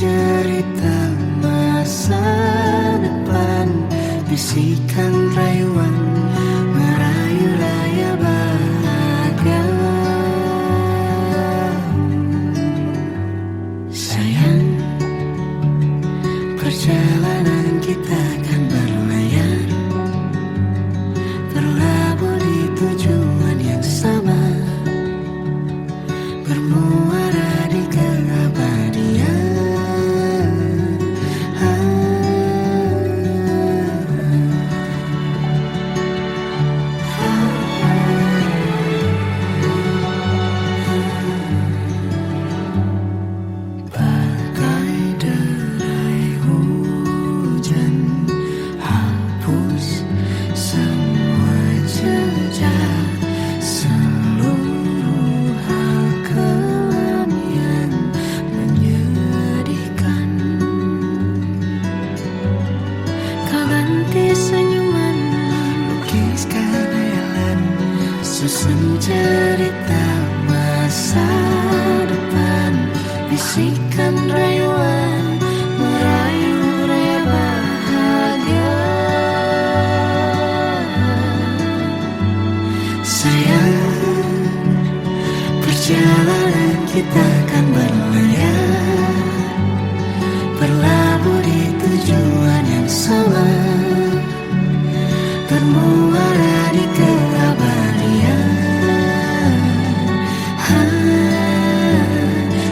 cerita masa depan, bisikan rayuan merayu raya bahagia. Sayang, perjalanan kita akan berlayar, berlabuh di tujuan yang sama, bermuara di keabadian. Bagai derai hujan, hapus semua jejak, seluruh hal kelam yang menyedihkan. Kau ganti senyuman, lukiskan hayalan, susun cerita masa depan, bisikan rayuan merayu raya bahagia. Sayang, perjalanan kita akan berlayar, berlabuh di tujuan yang sama, bermuara di keabadian.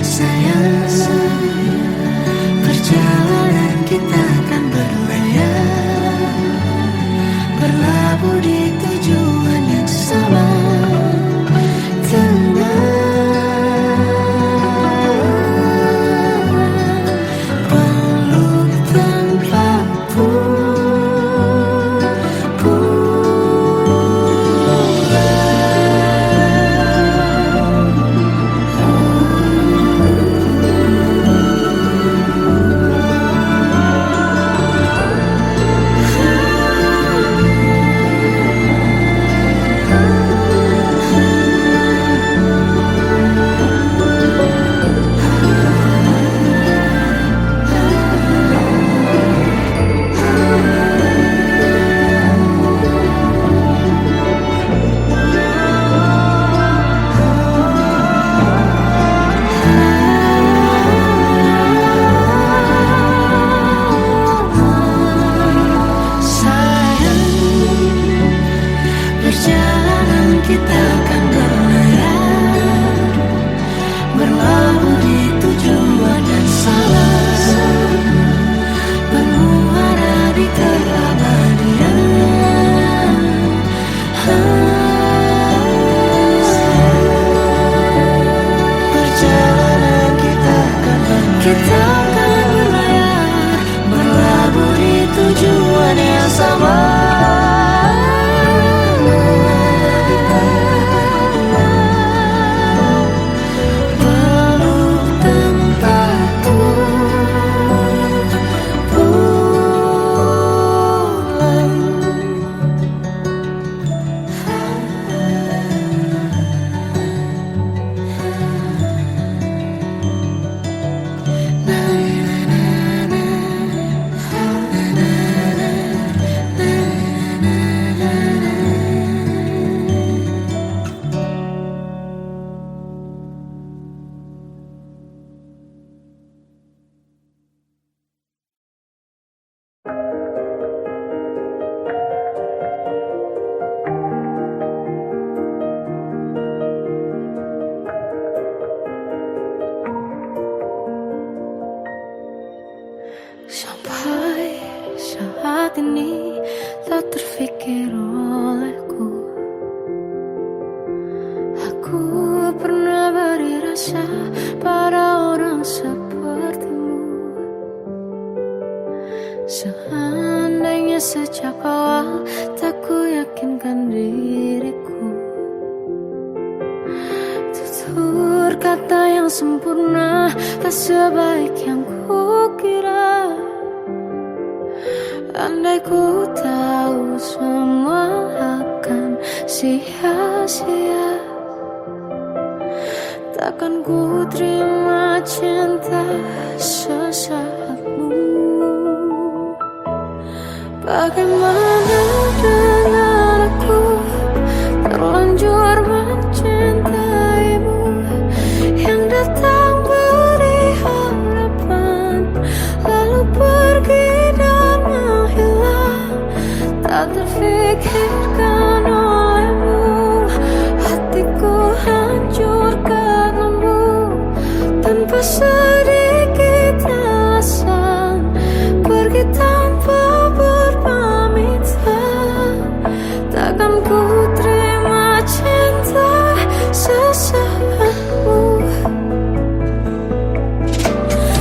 Sayang, perjalanan kita akan berlayar, berlabuh di tujuan yang sama. Peluk tanpa perjalanan kita akan berlayar, berlabuh di tujuan yang sama, bermuara di keabadian. Perjalanan kita akan berlayar, berlabuh di tujuan yang sama. Sampai saat ini tak terfikir olehku, aku pernah beri rasa pada orang sepertimu. Seandainya sejak awal tak ku yakinkan diriku, tutur kata yang sempurna tak sebaik yang kukira. Andai ku tahu semua akan sia-sia, Takkan ku terima cinta sesaatmu. Bagaimana dengan aku, terlanjur mencintaimu, yang datang beri harapan, lalu pergi dan menghilang. Tak terfikirkan olehmu, hatiku hancur karenamu, tanpa sedikit alasan, pergi tanpa berpamitan. Takkan ku terima cinta sesaatmu.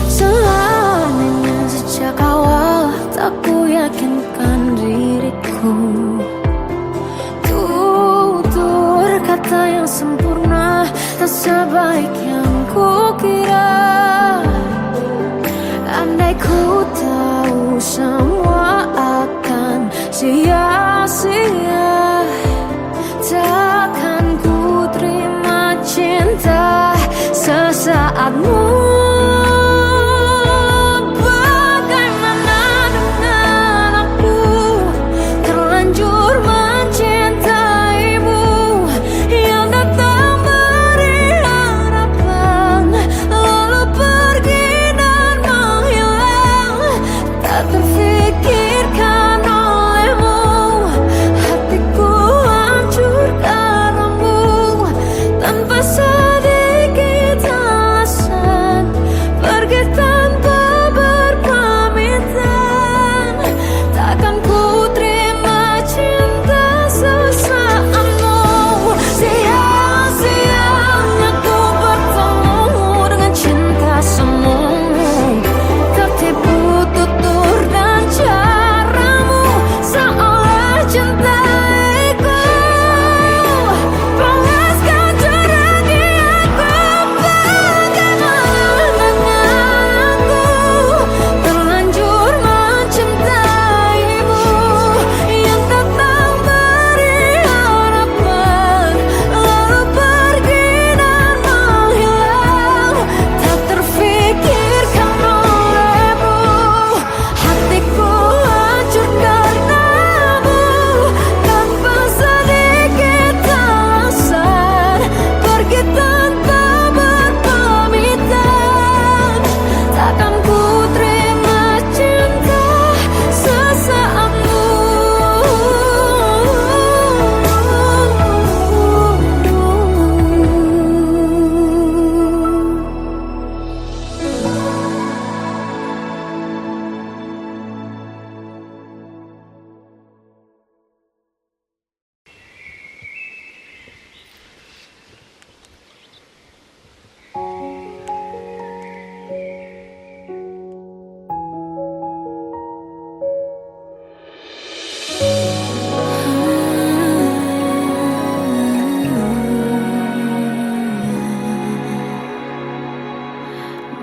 Seandainya sejak awal tak ku yakinkan diriku, tutur kata yang sempurna tak sebaik yang ku kira. Andai ku tahu semua akan sia-sia, takkan ku terima cinta sesaatmu. Bagaimana dengan aku, terlanjur mencintaimu, yang datang beri harapan, lalu pergi dan menghilang. Tak terfikirkan olehmu, hatiku hancur karenamu, tanpa sedikit alasan, pergi tanpa berpamitan. Takkan ku terima cinta sesaatmu. Sia-sianya ku bertemu dengan cinta semu, tertipu tutur dan caramu, seolah cintaiku. Panaskan curahi aku. Bagaimana dengan aku, terlanjur mencintaimu, yang datang beri harapan, lalu pergi dan menghilang. Tak terfikirkan olehmu, hatiku hancur karenamu, tanpa sedikit alasan, pergi tanpa berpamitan. Takkan ku terima cinta sesaatmu.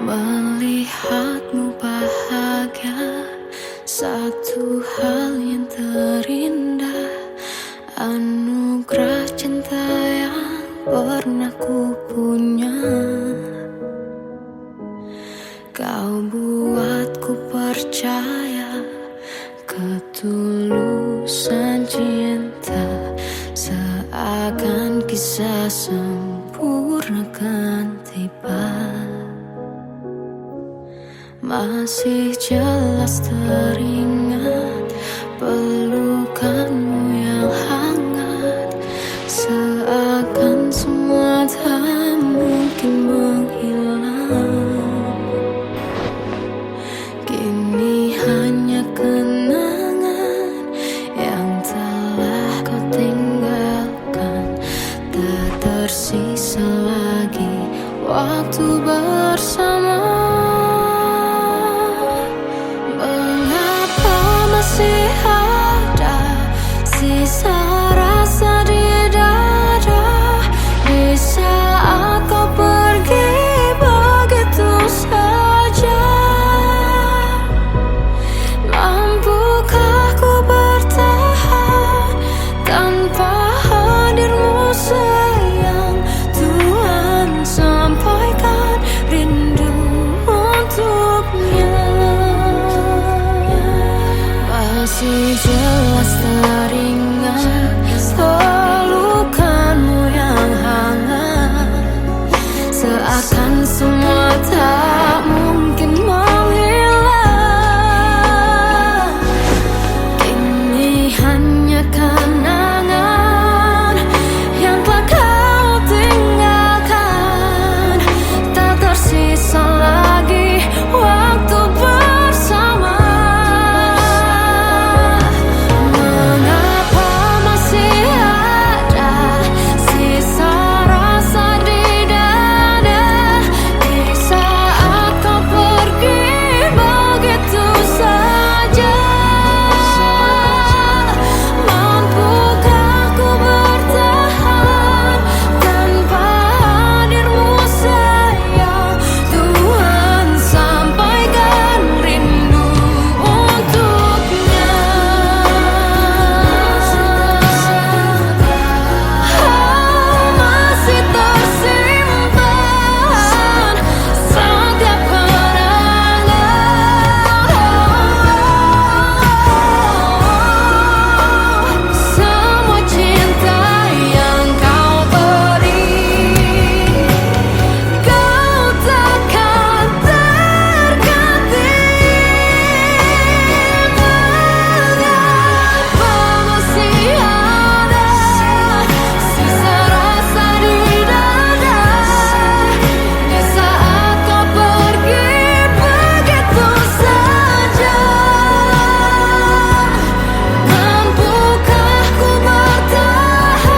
Melihatmu bahagia, satu hal yang terindah, anugerah cinta yang pernah ku punya. Kau buatku percaya ketulusan cinta, seakan kisah sempurna kan tiba. Masih jelas teringat pelukanmu yang hangat, seakan semua tak mungkin menghilang. Kini hanya kenangan yang telah kau tinggalkan, tak tersisa lagi waktu bersama. Mengapa masih ada Masih jelas teringat pelukanmu yang hangat, seakan semua tak mungkin menghilang. Kini hanya kenangan yang telah kau tinggalkan, tak tersisa lagi waktu bersama. Mengapa masih ada sisa rasa di dada di saat kau pergi begitu saja? Mampukah ku bertahan tanpa hadirmu sayang? Tuhan, sampaikan rindu untuknya. Masih tersimpan setiap kenangan, semua cinta yang kau beri. Kau takkan terganti. Mengapa masih ada sisa rasa di dada di saat kau pergi begitu saja? Mampukah ku bertahan?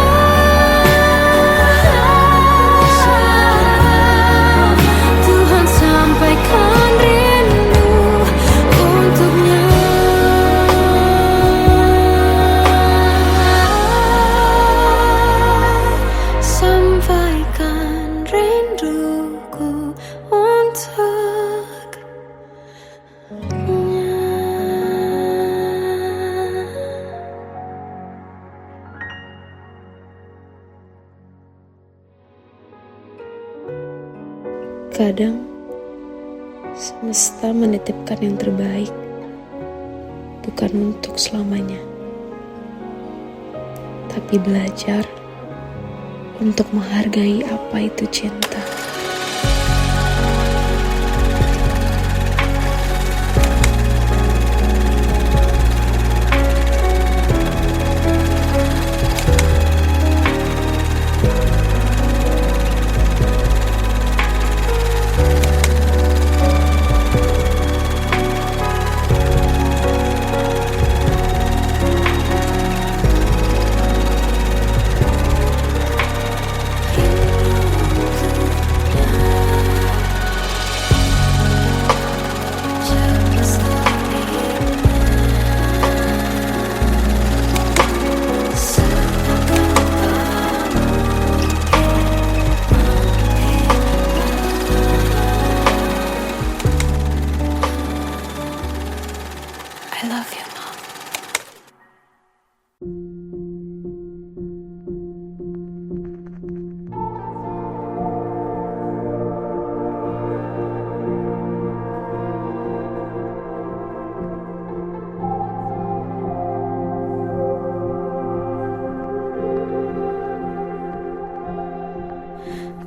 Tuhan, sampaikan rindu untuknya. Sampaikan rinduku untuknya. Kadang semesta menitipkan yang terbaik, bukan untuk selamanya, tapi belajar untuk menghargai apa itu cinta. I love you, Mom.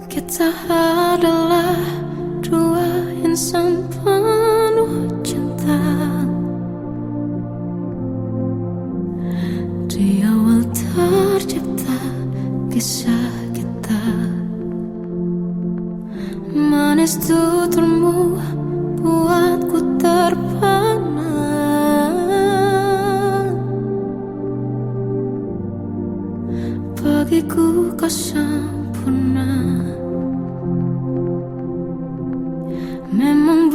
Kita adalah dua insan penuh cinta. Di awal tercipta kisah kita, manis tuturmu buatku terpana. Bagiku kau sempurna, memang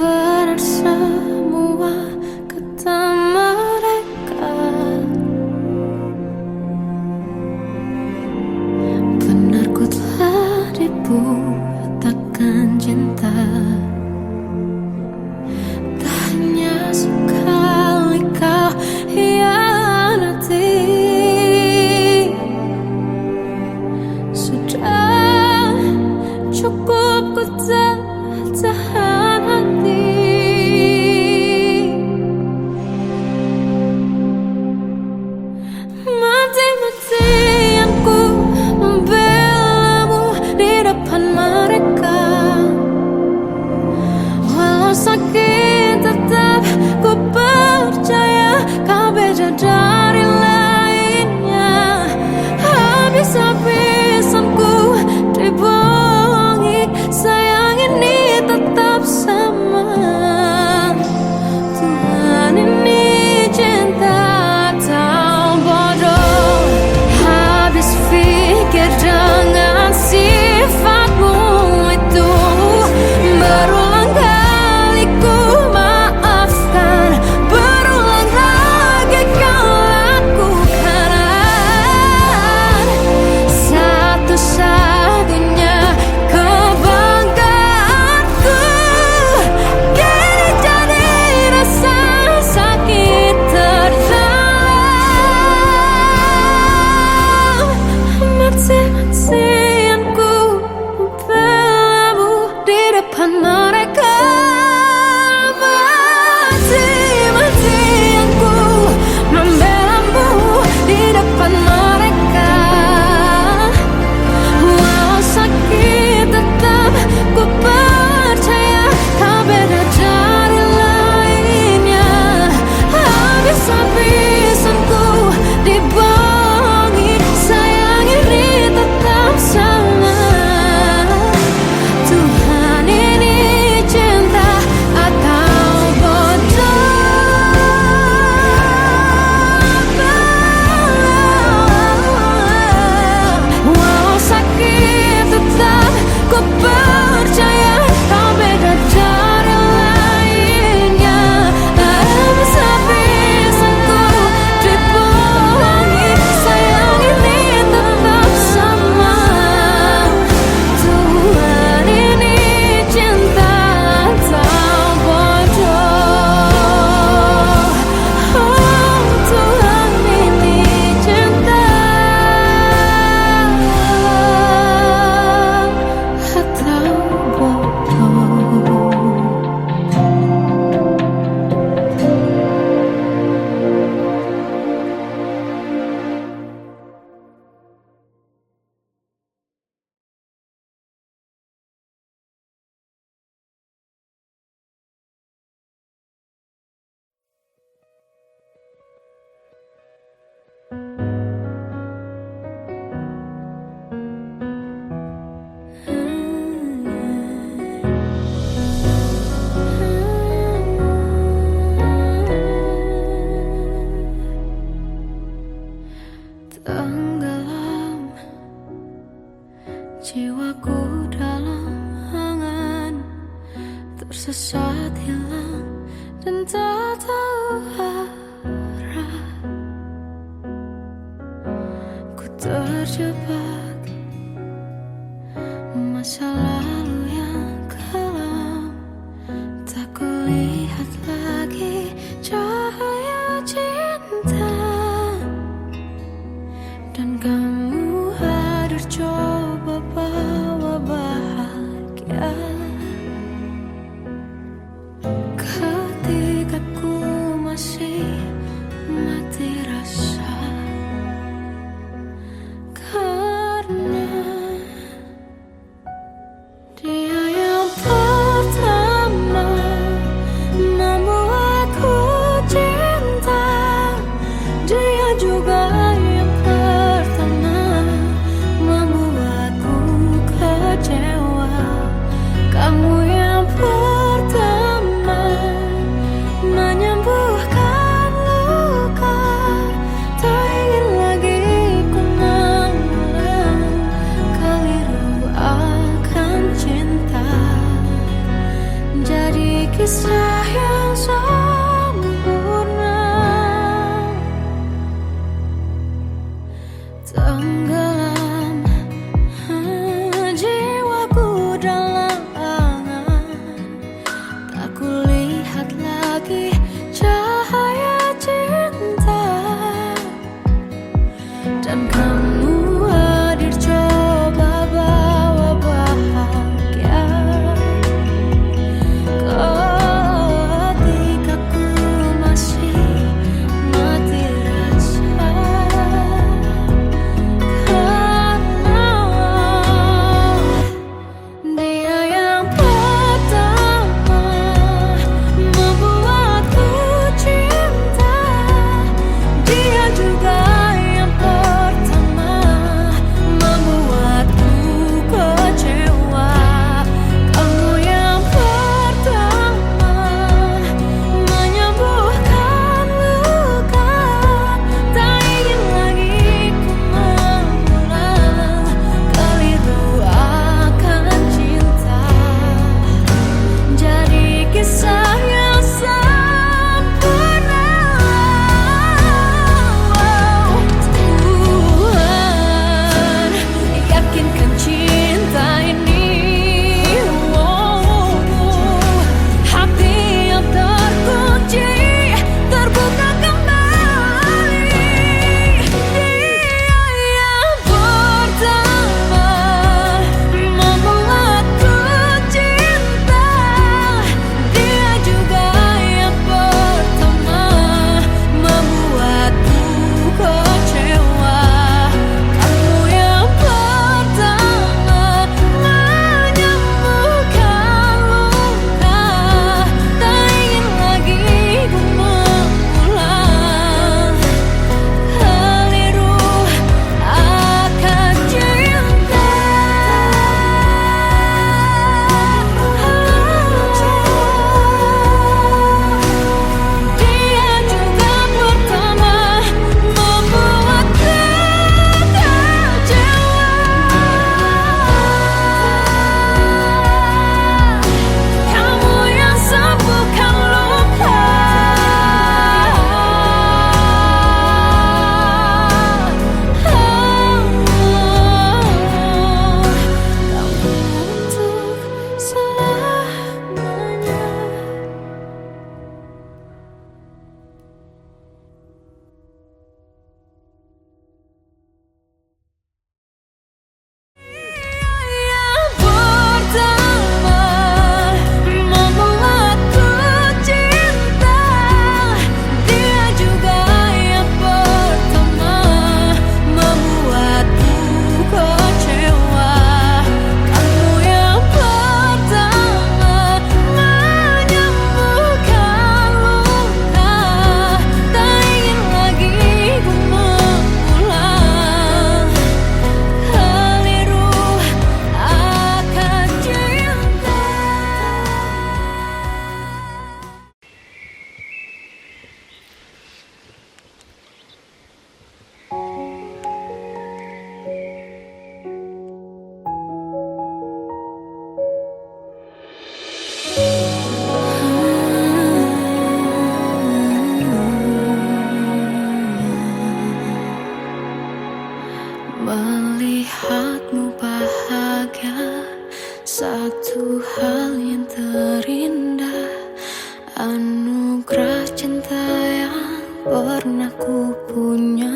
anugerah cinta yang pernah ku punya.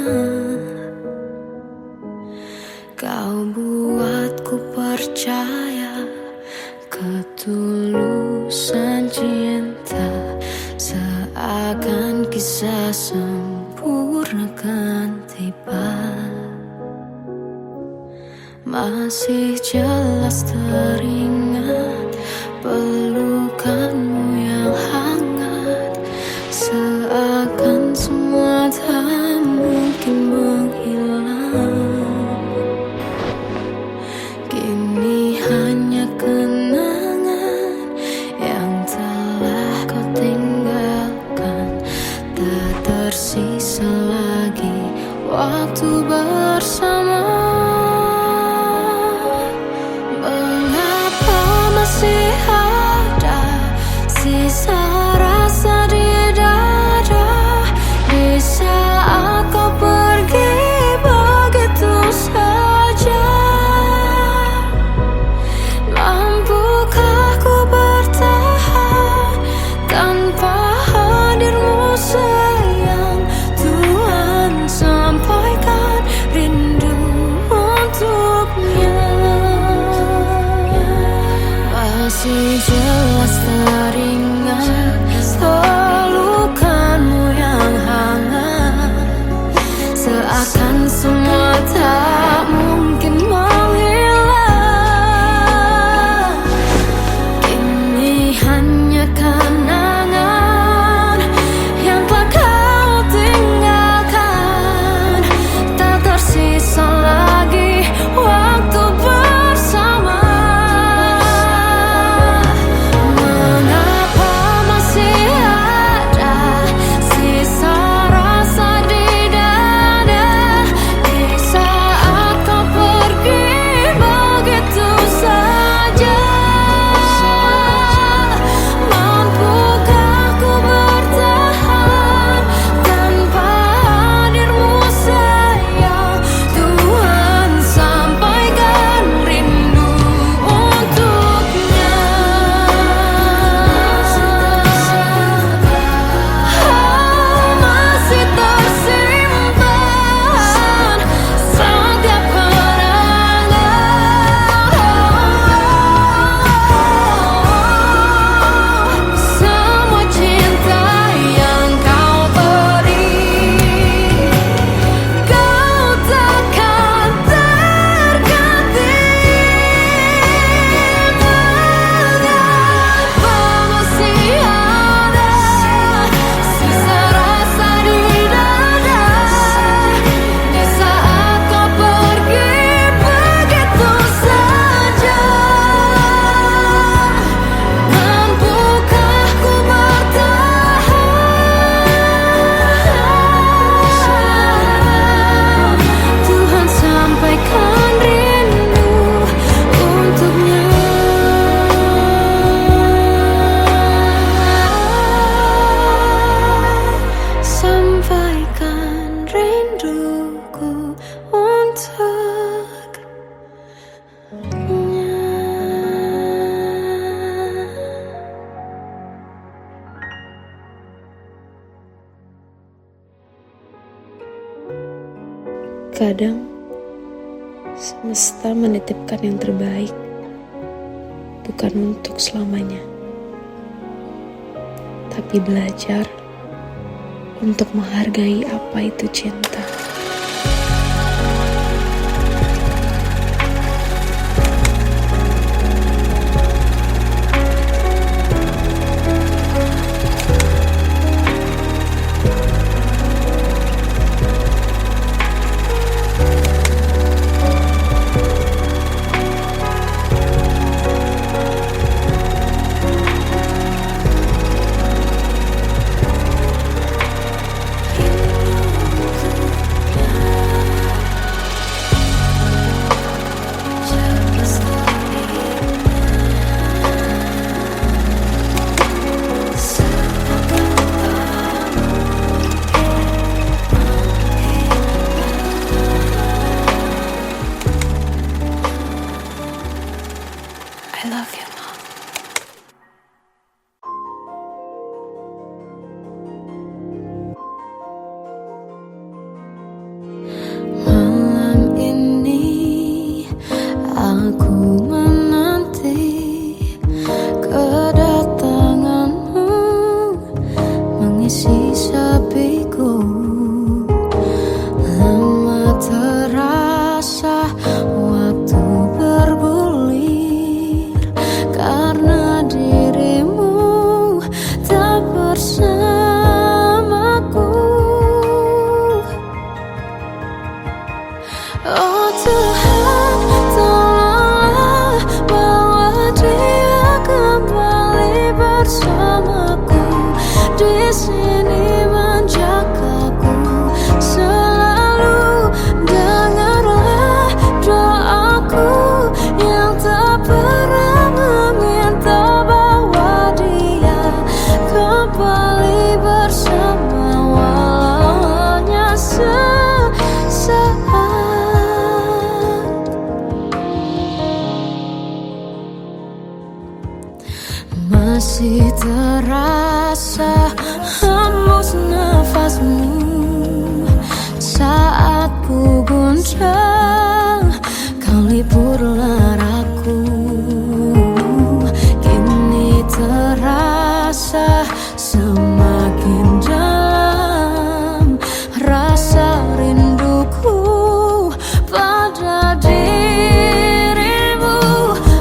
Kau buatku percaya ketulusan cinta, seakan kisah sempurna kan tiba. Masih jelas teringat pelukanmu yang hangat, seakan semua tak mungkin menghilang. Kini hanya kenangan yang telah kau tinggalkan, tak tersisa lagi waktu bersama. Mengapa masih ada sisa rasa di dada, di saat kau pergi begitu saja? Mampukah ku bertahan tanpa hadirmu sayang? Tuhan, sampaikan rindu untuknya. Masih jelas teringat pelukanmu yang hangat, seakan semua tak mungkin menghilang. Kini hanya kenangan yang telah kau tinggalkan, tak tersisa lagi waktu bersama. Mengapa masih ada sisa rasa di dada, di saat kau pergi begitu saja? Mampukah ku bertahan tanpa hadirmu sayang? Tuhan, sampaikan rindu untuknya. Masih tersimpan setiap kenangan, semua cinta yang kau beri. Kau takkan terganti. Mengapa masih ada sisa rasa di dada, di saat kau pergi begitu saja? Mampukah ku bertahan? Tuhan, sampaikan rindu untuknya. Sampaikan rinduku untuknya. Kadang semesta menitipkan yang terbaik, bukan untuk selamanya, tapi belajar untuk menghargai apa itu cinta. mengisi sepiku. Lama terasa waktu bergulir karena dirimu tak bersamaku. Oh Tuhan, tolonglah bawa dia kembali bersamaku. Di sini menjagaku selalu. Dengarlah doaku yang tak pernah meminta, bawa dia kembali bersama walau hanya sesaat. Masih terasa hembus nafasmu saat ku guncang, kau liburlah raku. Kini terasa semakin dalam rasa rinduku pada dirimu.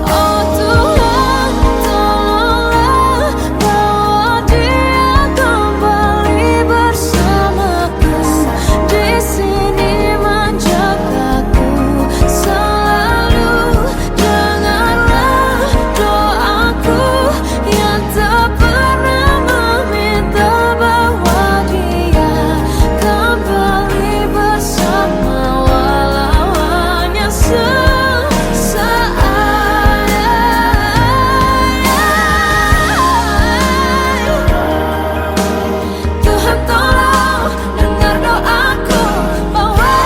Oh Tuhan, tolonglah bawa dia kembali bersamaku. Di sini menjagaku selalu. Dengarlah doaku yang tak pernah meminta, bawa dia kembali bersama walau hanya sesaat. Tuhan tolong dengar doaku, bawa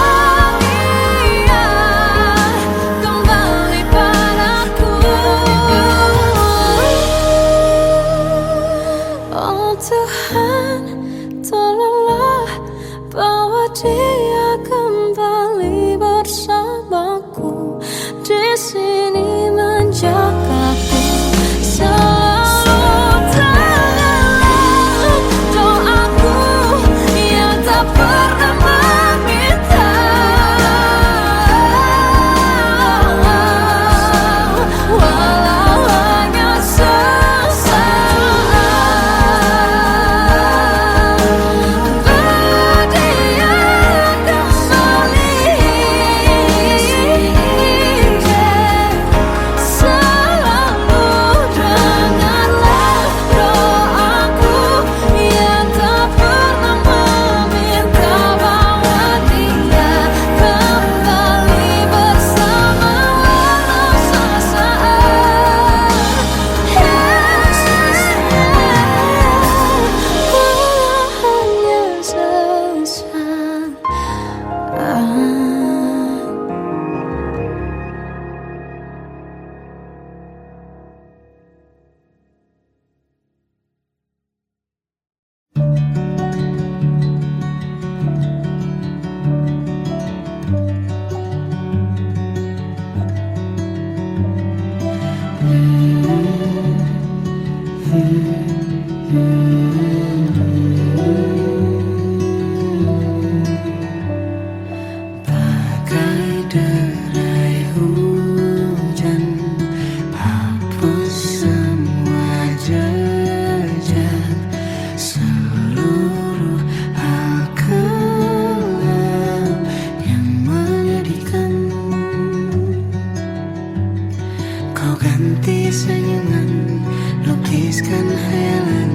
dia kembali padaku. Oh Tuhan, tolonglah bawa dia kembali bersamaku. Di sini menjagaku selalu. Dengarlah doaku yang tak pernah meminta, walau hanya sesaat. Bawa dia kembali selalu. Dengarlah doaku yang tak pernah meminta, bawa dia kembali bersama walau sesaat. Walau hanya sesaat. Bagai derai hujan, hapus semua jejak seluruh hal kelam yang menyedihkan. Kau ganti senyuman, lukiskan hayalan,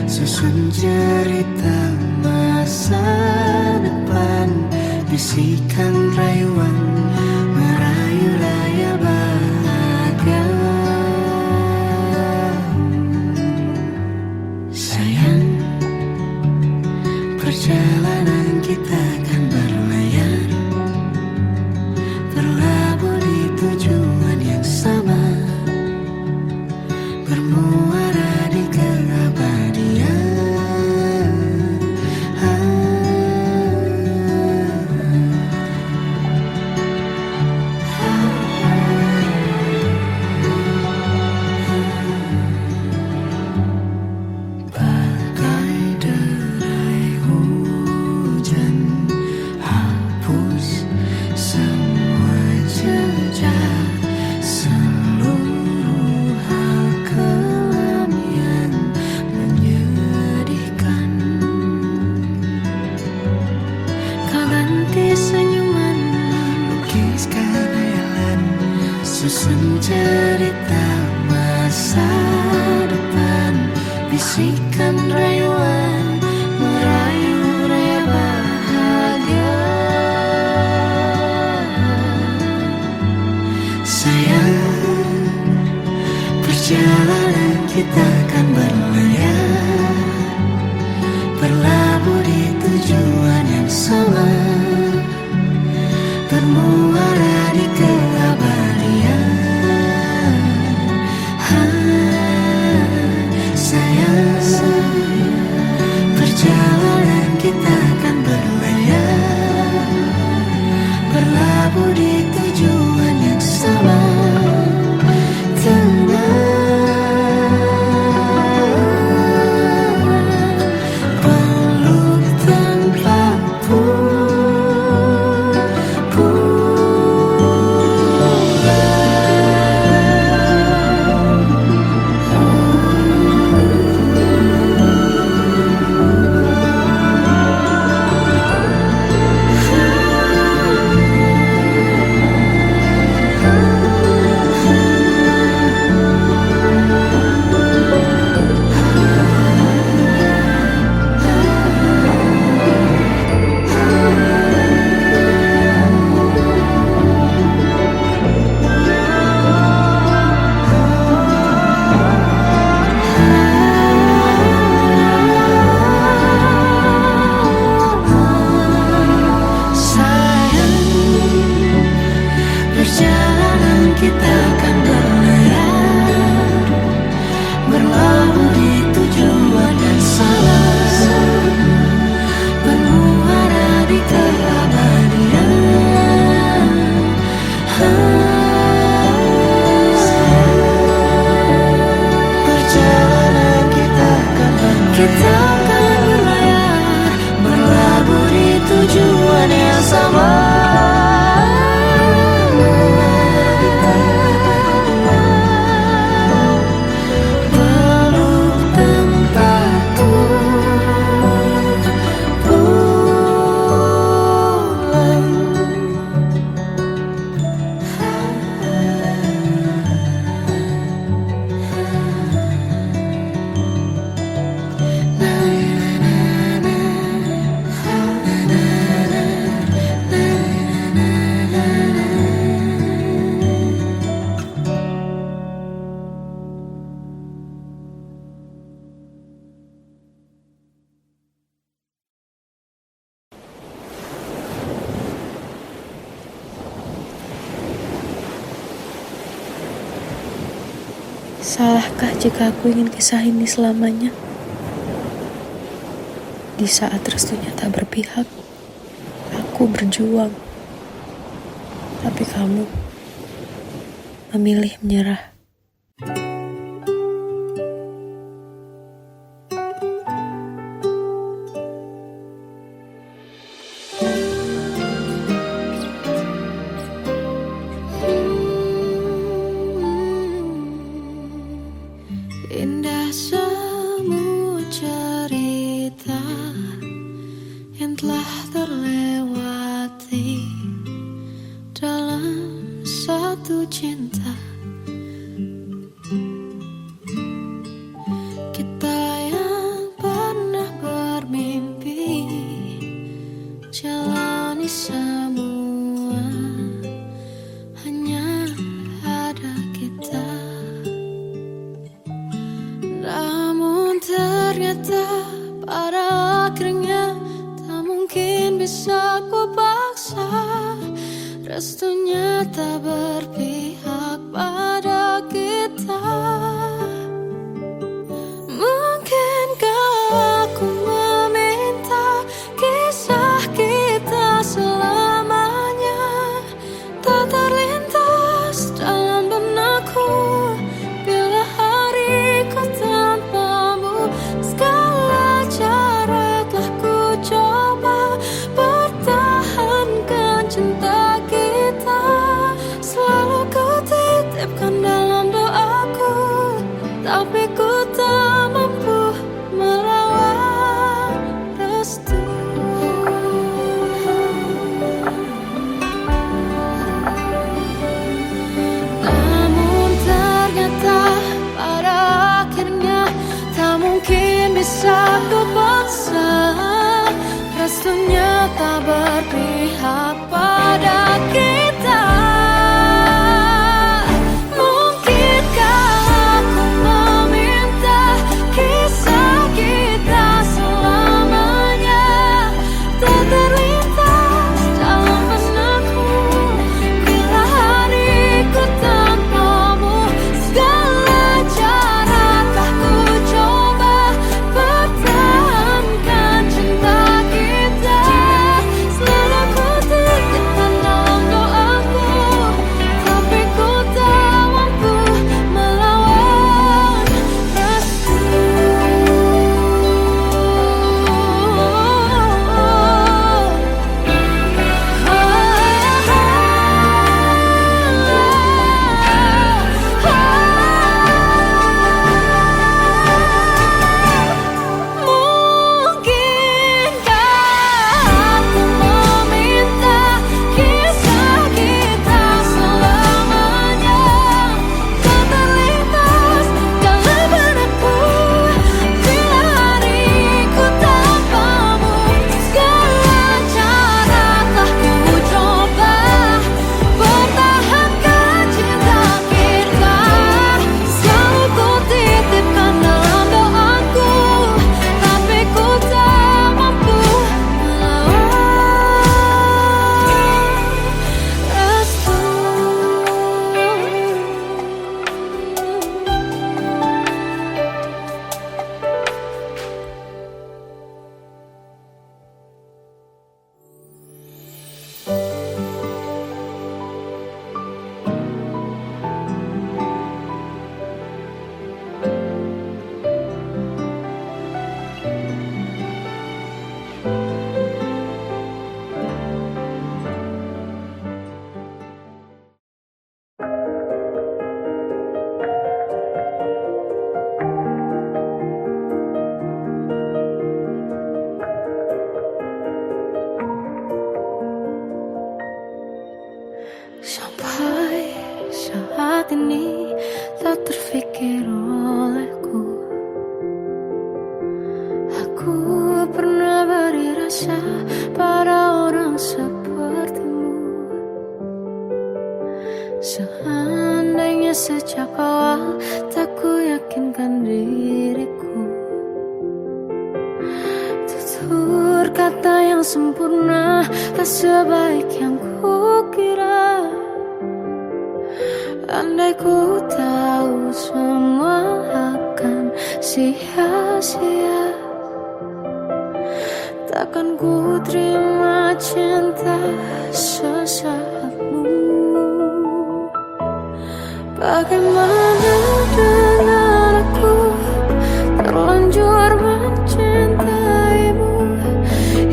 susun cerita masa depan. Bisikan rayuan, merayu layar bahagia. Sayang, perjalanan kita akan berlayar, berlabuh di tujuan yang sama, bermuara di keabadian. Bagai cerita masa depan, bisikan rayuan merayu raya bahagia. Sayang, perjalanan kita akan berlayar, berlabuh di tujuan yang sama, bermuara di keabadian. Sayang, perjalanan kita akan berlayar, berlabuh di tujuan yang sama, peluk tanpa perjalanan kita akan berlayar, berlabuh di tujuan yang sama, bermuara di keabadian. Perjalanan kita akan berlayar, berlabuh di tujuan yang sama. Salahkah jika aku ingin kisah ini selamanya? Di saat restunya tak berpihak, aku berjuang. Tapi kamu memilih menyerah. Indah semua cerita yang telah terlewati dalam satu cinta. Kita yang pernah bermimpi jalani semua, hanya ada kita. Namun ternyata pada akhirnya tak mungkin bisa ku paksa, restunya tak berpihak pada kita. Mungkinkah aku meminta kisah kita selamanya tak terlintas dalam benakku bila hariku tanpamu. Segala cara telah ku coba pertahankan cinta kita, selalu ku titipkan dalam doaku. tersiksa pada orang sepertimu. Seandainya sejak awal tak ku yakinkan diriku, tutur kata yang sempurna tak sebaik yang ku kira. Andai ku tahu semua akan sia-sia, takkan ku terima cinta sesaatmu. Bagaimana dengan aku terlanjur mencintaimu,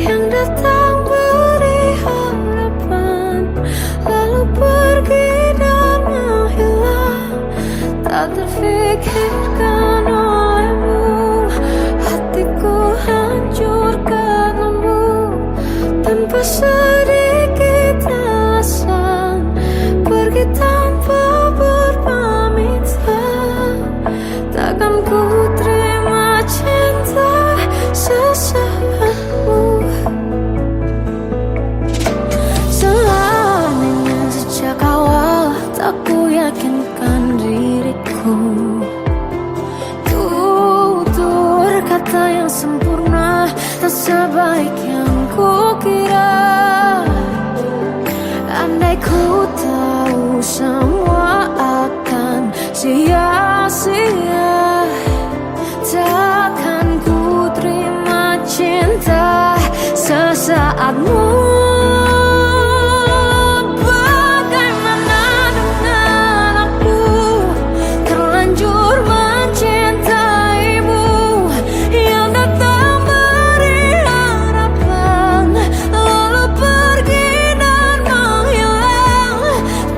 yang datang beri harapan lalu pergi dan menghilang. Tak terfikirkan olehmu, hatiku hancur karenamu. Tanpa sedikit alasan pergi tanpa berpamitan. Takkan ku terima cinta sesaatmu. Seandainya sejak awal tak ku yakinkan diriku, tutur kata yang sempurna tak sebaik yang ku kira. Andai ku tahu semua akan sia-sia, takkan ku terima cinta sesaatmu. Bagaimana dengan aku terlanjur mencintaimu, yang datang beri harapan lalu pergi dan menghilang.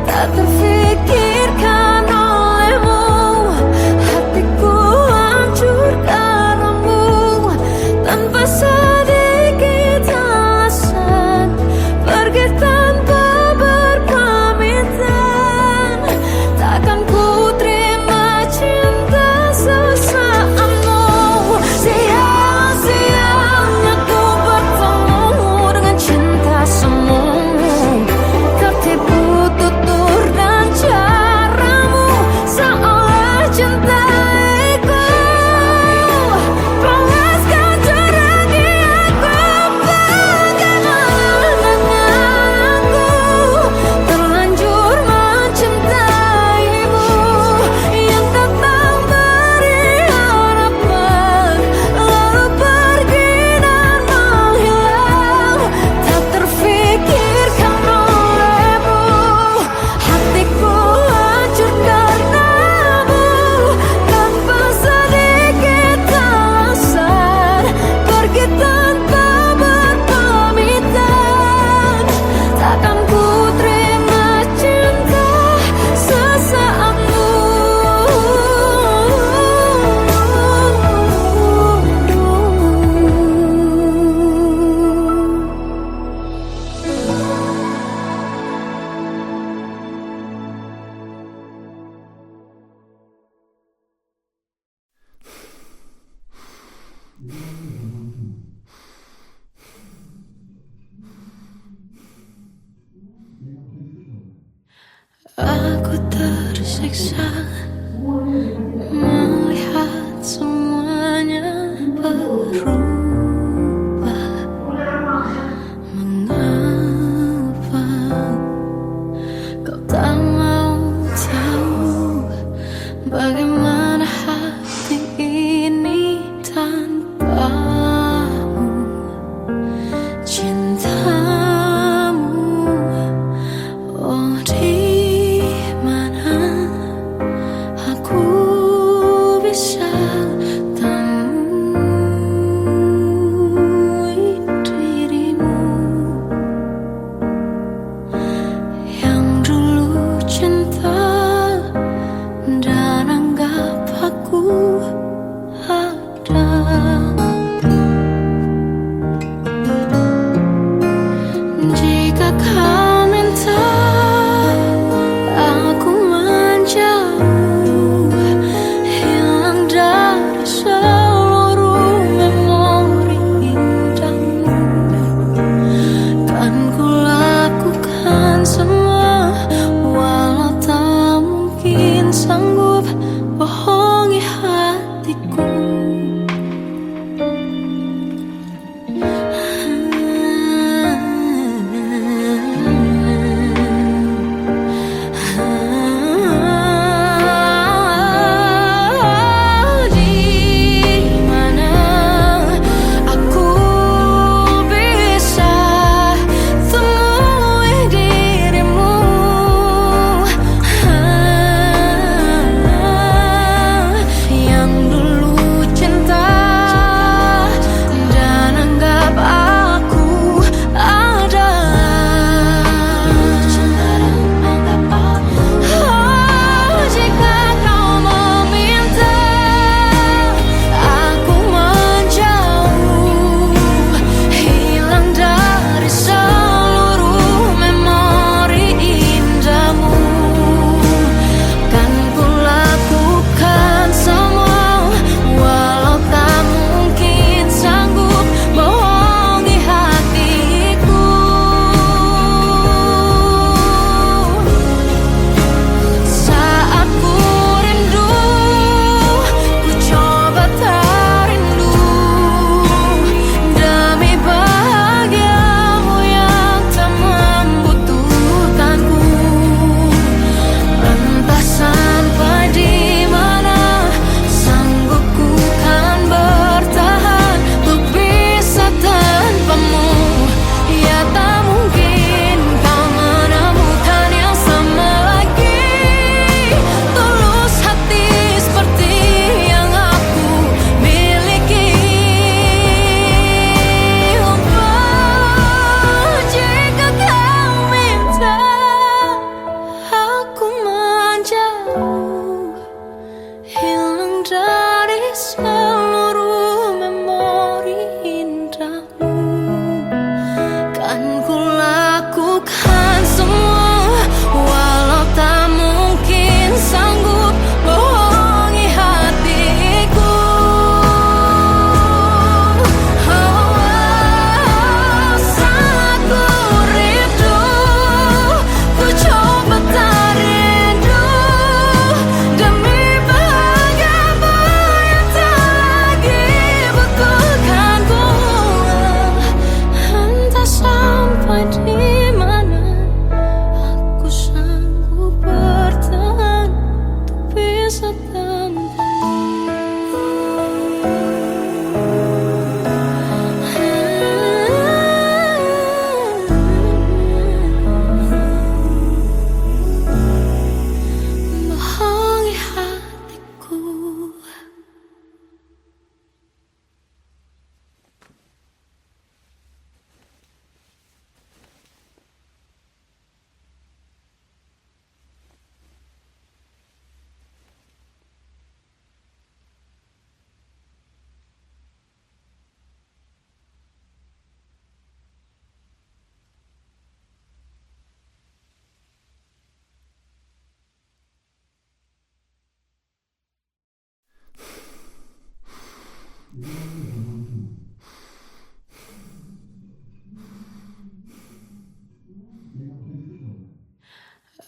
Tak terfikirkan olehmu, hatiku hancur karenamu. Tanpa sedikit alasan pergi tanpa berpamitan. Takkan ku terima cinta sesaatmu. Sia-sianya ku bertemu dengan cinta semu, tertipu tutur dan caramu seolah cintaiku. Panaskan ceragi aku. Bagaimana dengan aku terlanjur mencintaimu, yang datang beri harapan lalu pergi dan menghilang. Tak terfikirkan olehmu, hatiku hancur karenamu. Tanpa sedikit alasan pergi tanpa berpamitan. Takkan ku terima cinta sesaatmu. Aku tersiksa melihat semuanya berubah. Mengapa kau tak mau tahu bagaimana hati ini tanpamu? Cintamu, oh di mana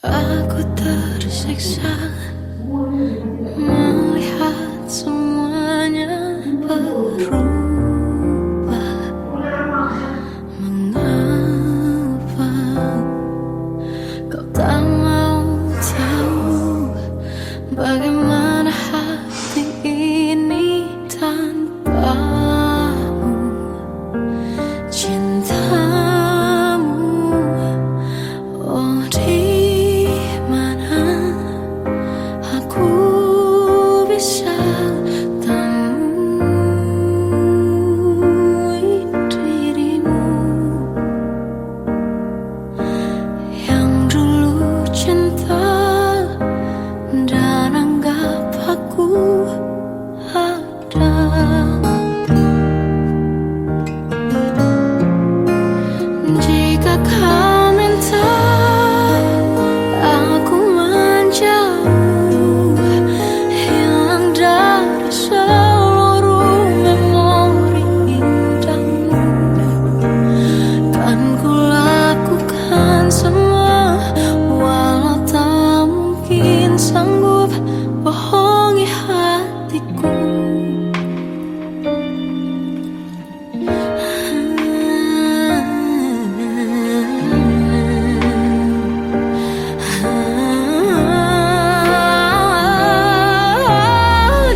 Aku tersiksa melihat semuanya berubah. Mengapa kau tak mau tahu bagaimana hati ini tanpamu? Cintamu, oh di mana aku bisa temui dirimu yang dulu cinta dan anggap aku ada. Jika kau minta aku menjauh, hilang dari seluruh memori indahmu, kan ku lakukan semua, walau tak mungkin sanggup bohongi hatiku.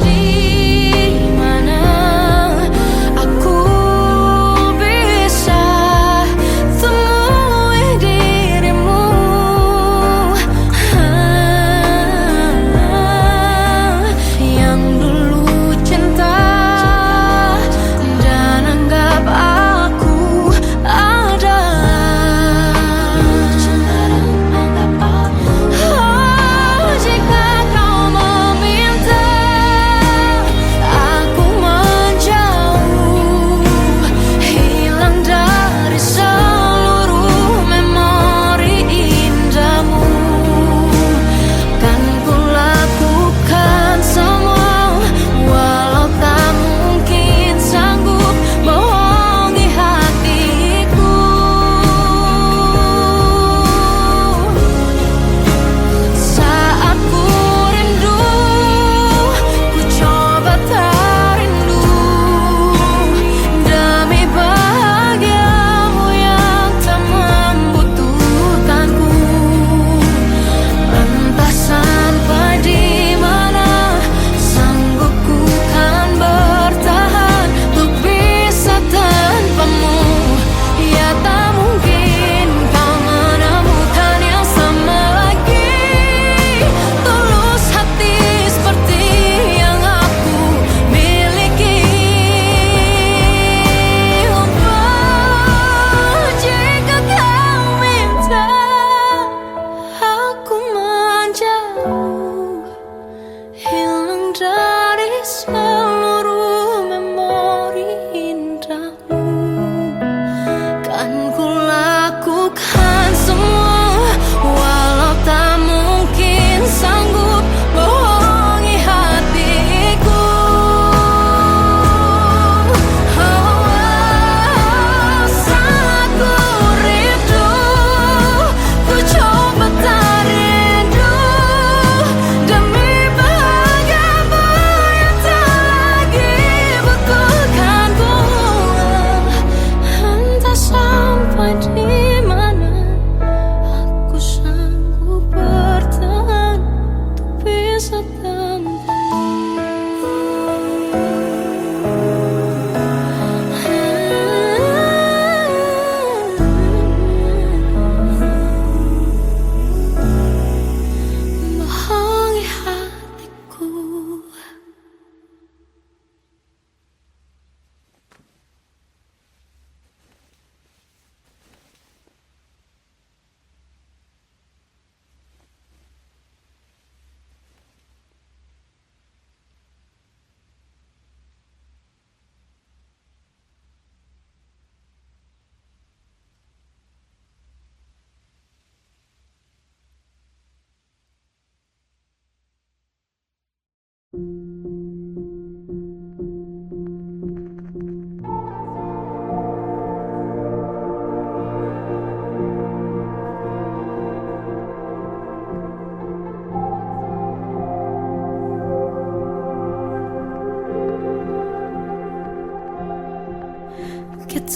Di mana aku bisa temui dirimu yang dulu cinta dan anggap aku ada. Oh, jika kau meminta aku menjauh, hilang dari seluruh memori indahmu, kan ku lakukan semua, walau tak mungkin sanggup bohongi hatiku. Saat ku rindu, ku coba tak rindu, demi bahagiamu yang tak membutuhkanku. Entah sampai di mana sanggup ku kan bertahan untuk bisa tanpamu. Ya tak mungkin kau menemukan yang sama lagi, tulus hati seperti yang aku miliki. Oh, jika kau minta aku menjauh, hilang dari seluruh memori indahmu, kan ku lakukan semua, walau tak mungkin sanggup bohongi hatiku. Saat ku rindu, ku coba tak rindu, demi bahagiamu yang tak lagi butuhkanku. Entah sampai di mana aku sanggup bertahan untuk bisa bohongi hatiku.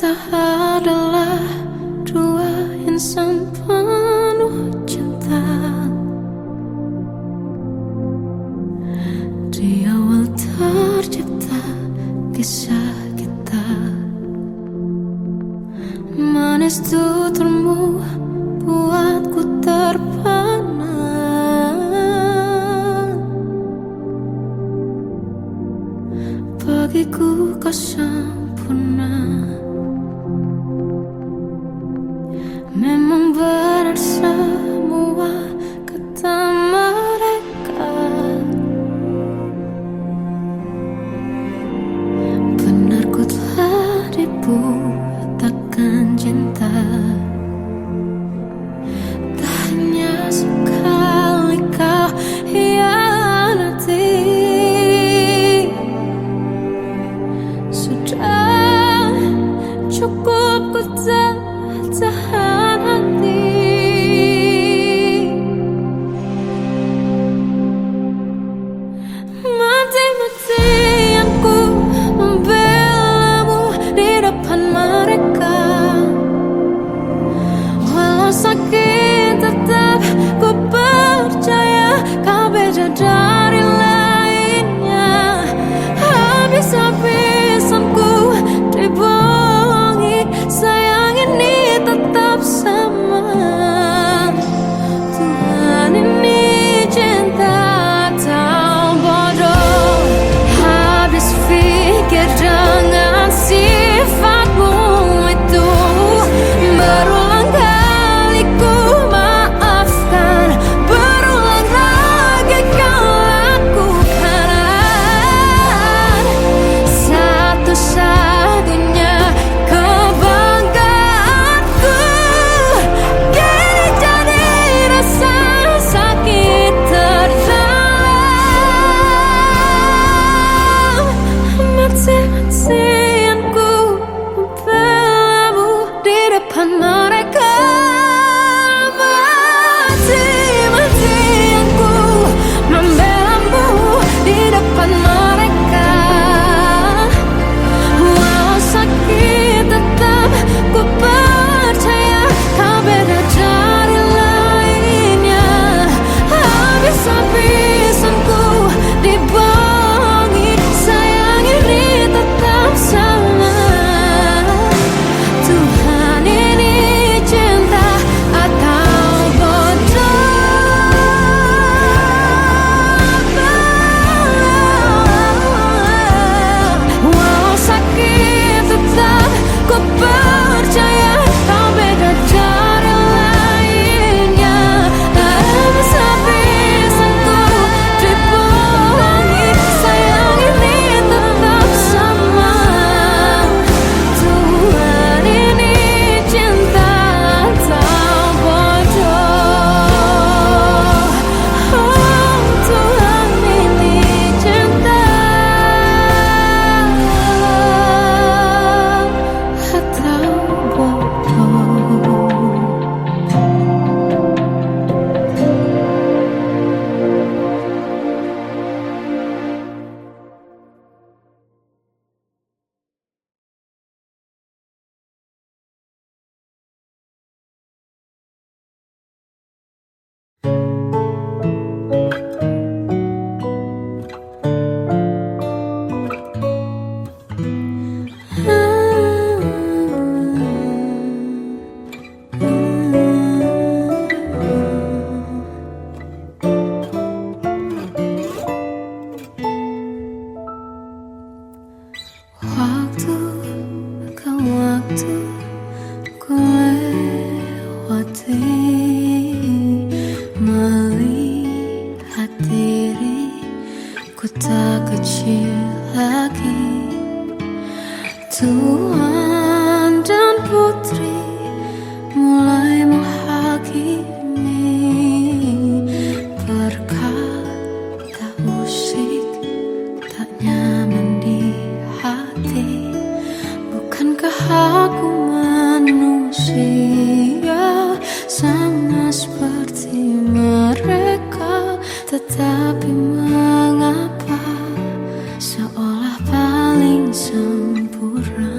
Kita adalah dua insan penuh cinta. Di awal tercipta kisah kita, manis tuturmu buatku terpana. Bagiku kau sempurna. Memang benar semua kata mereka, benar ku telah dibutakan cinta. Tak hanya sekali kau hianati, sudah cukup ku tahan hati. Mati-matian ku membelamu di depan mereka. Walau sakit tetap ku percaya kau beda dari lainnya. Habis-habisan ku dibohongi, sayang ini tetap sama. Tuhan ini cinta atau bodoh. Habis pikir dengan sifatmu itu, berulang kali ku maafkan, berulang lagi kau lakukan. Satu-satunya kebanggaanku kini jadi rasa sakit terdalam. Mati-matian ku membelamu di depan mereka. Mati-matian ku membelamu di depan mereka. Walau sakit tetap ku percaya kau beda dari lainnya. Habis-habisan ku dibohongi, sayang ini tetap sama. Tuhan ini cinta atau bodoh. Walau sakit tetap ku percaya kau beda dari lainnya. Habis-habisan ku dibohongi, sayang ini tetap sama. Tuhan ini cinta atau bodoh. Oh, Tuhan ini cinta atau bodoh. Waktu ke waktu ku lewati, melihat diriku tak kecil lagi. Tuan dan putri mulai menghakimi, berkata musik tak nyaman di hati. Bukankah aku manusia sama seperti mereka? Tetapi mengapa seolah paling sempurna?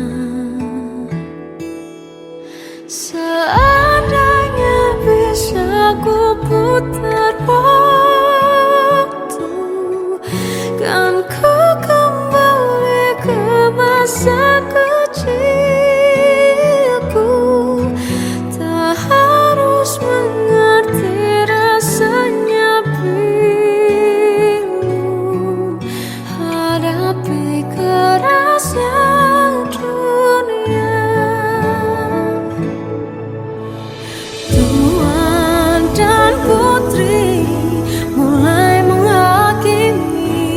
Seandainya bisa ku putar waktu, kan ku kembali ke masa kecilku. Tak harus mengerti rasanya bingung hadapi kerasnya dunia. Tuan dan putri mulai menghakimi,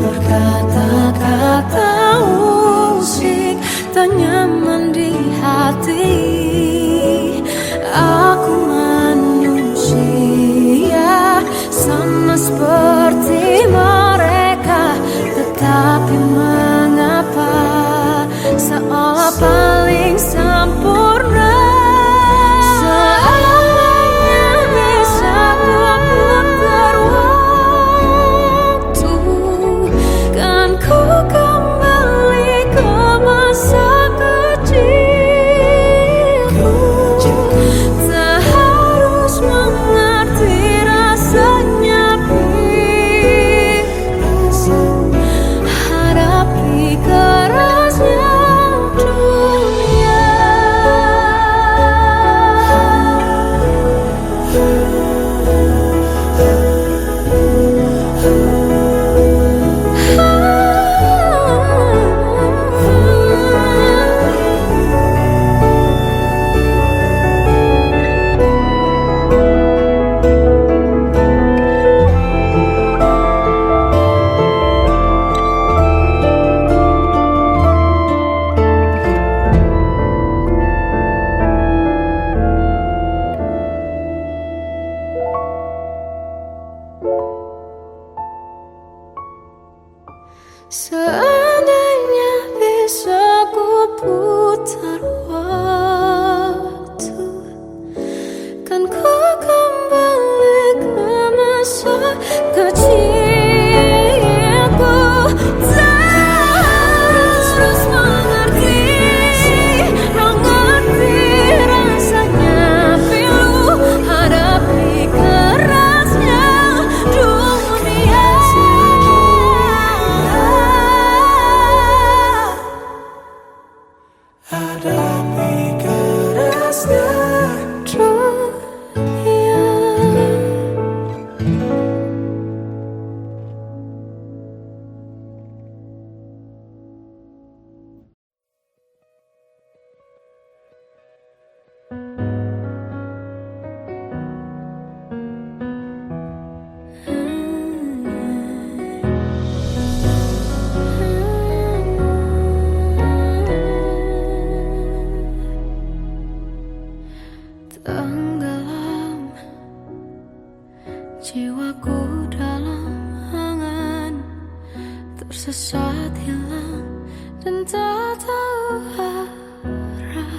berkata-kata musik tak nyaman di hati. Aku manusia sama seperti mereka, tetapi mengapa seolah paling sempurna. Seandainya bisa ku putar waktu, kan ku kembali ke masa kecilku. Tak harus mengerti rasanya bingung hadapi kerasnya dunia. Seandainya bisa ku putar waktu, kan ku kembali ke masa kecilku. Tak harus mengerti rasanya pilu hadapi kerasnya dunia. Hadapi kerasnya dunia. Tenggelam jiwaku dalam angan, tersesat hilang dan tak tahu arah.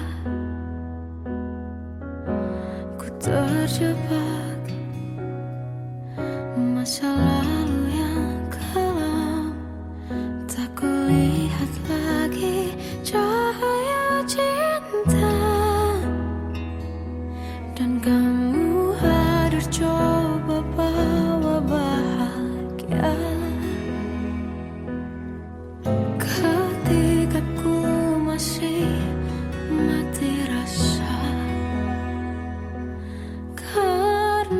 Ku terjebak masa lalu yang kelam, tak kulihat lagi cahaya cinta. Dan kamu hadir coba bawa bahagia ketika ku masih mati rasa. Karena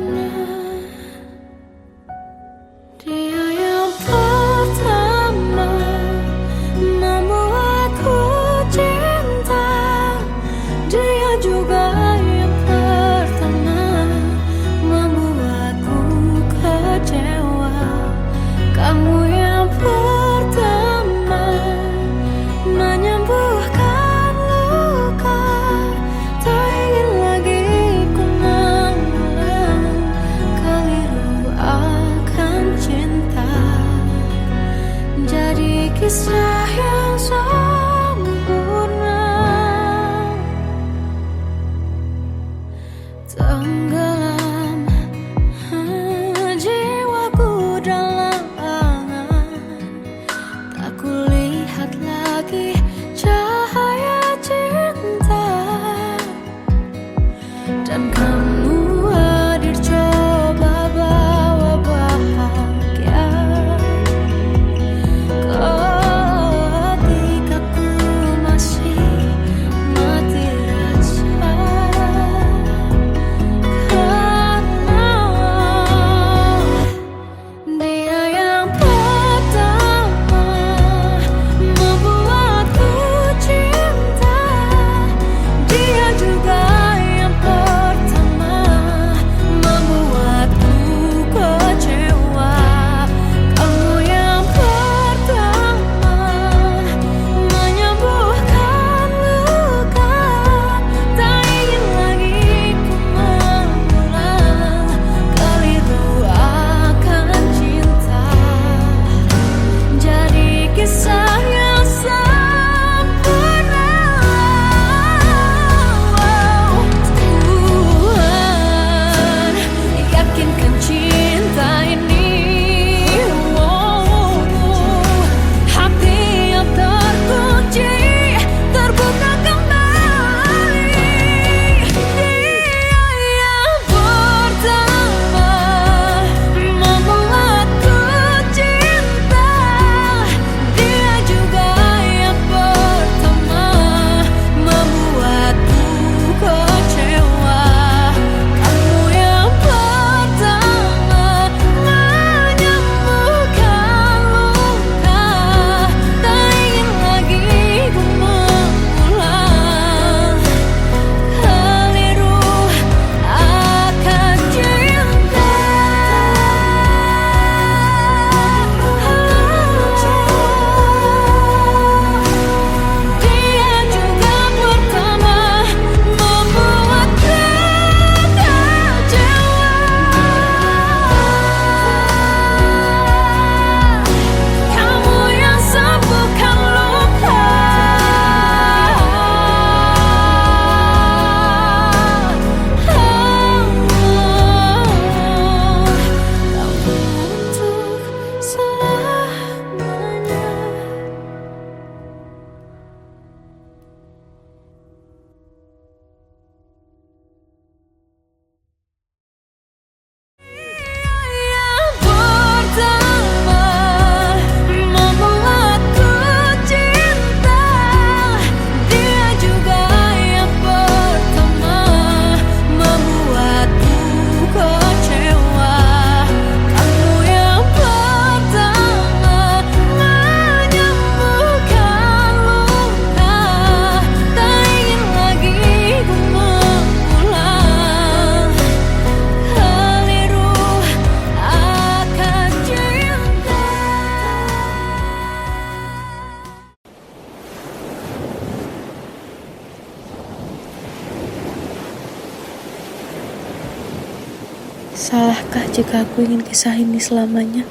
Salahkah jika aku ingin kisah ini selamanya?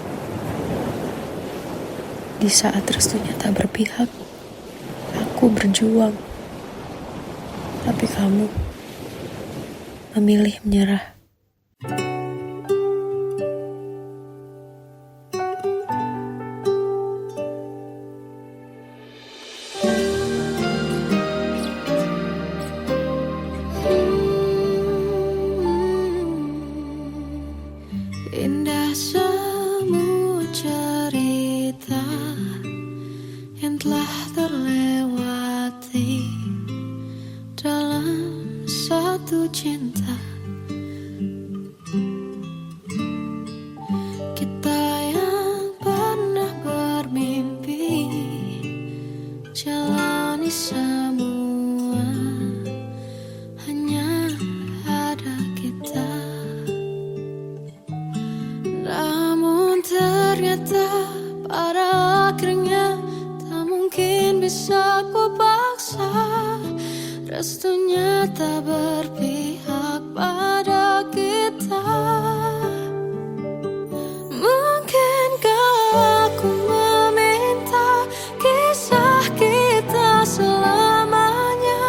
Di saat restunya tak berpihak, aku berjuang. Tapi kamu memilih menyerah. Indah semua cerita yang telah terlewati dalam satu cinta. Kita yang pernah bermimpi jalani semua, hanya ada kita. Namun ternyata pada akhirnya tak mungkin bisa ku paksa. Restunya tak berpihak pada kita. Mungkinkah aku meminta kisah kita selamanya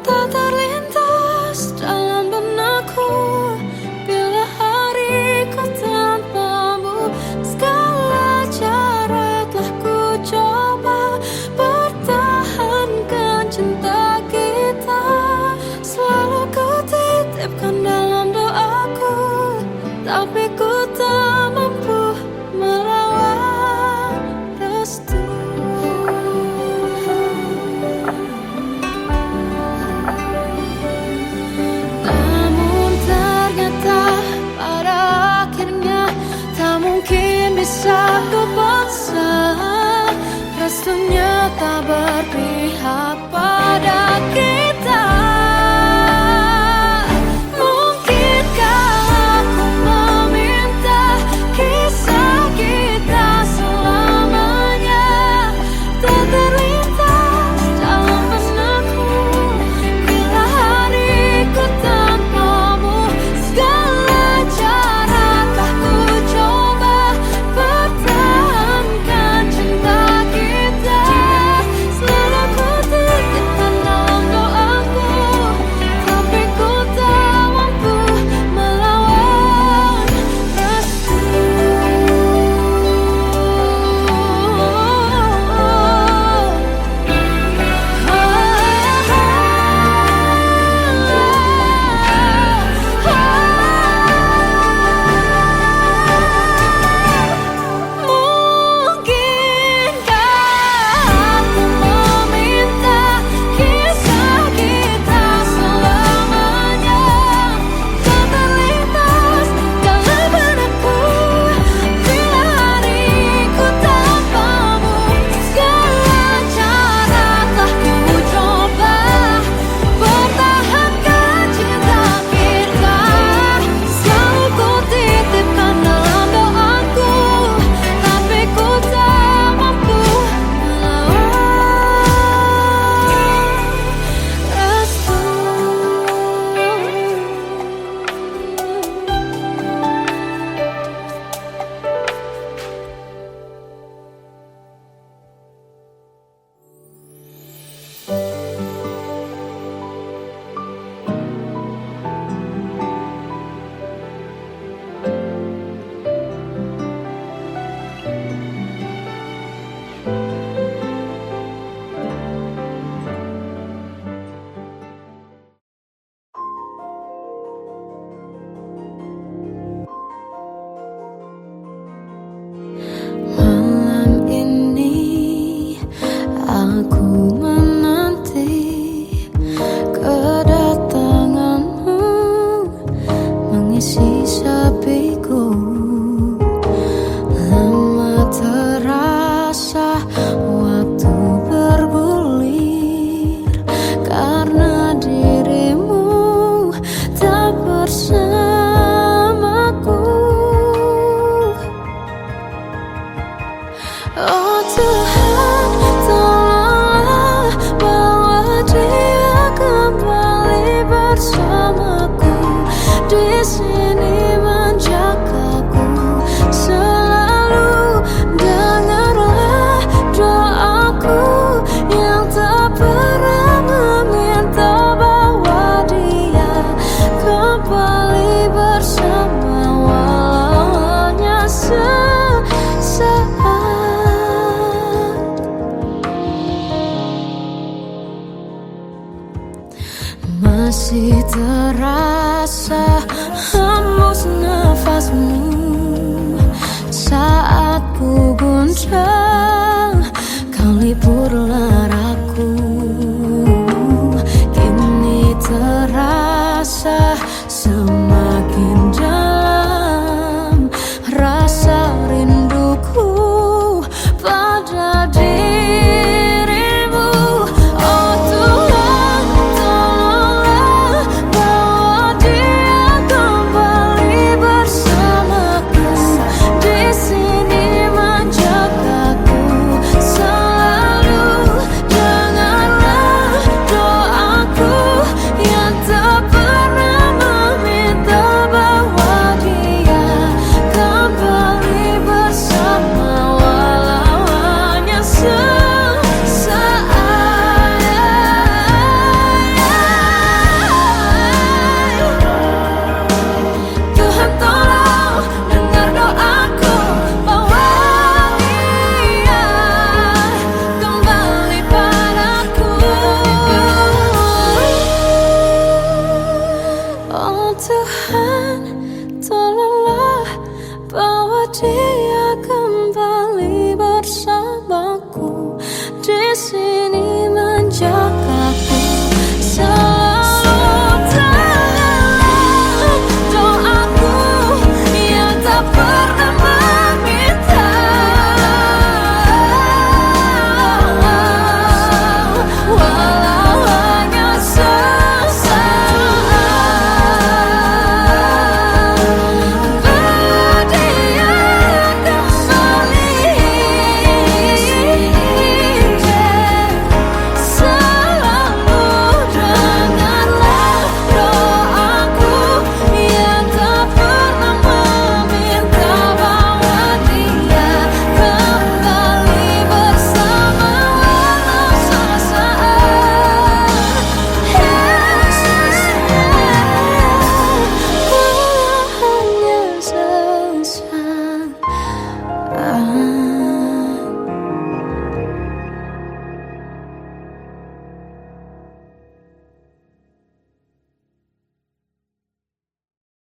tak terlintas dalam benakku bila hariku tanpamu. Segala cara telah ku coba pertahankan cinta kita. Selalu ku titipkan masih terasa hembus nafasmu saat ku guncang, kau libur lari.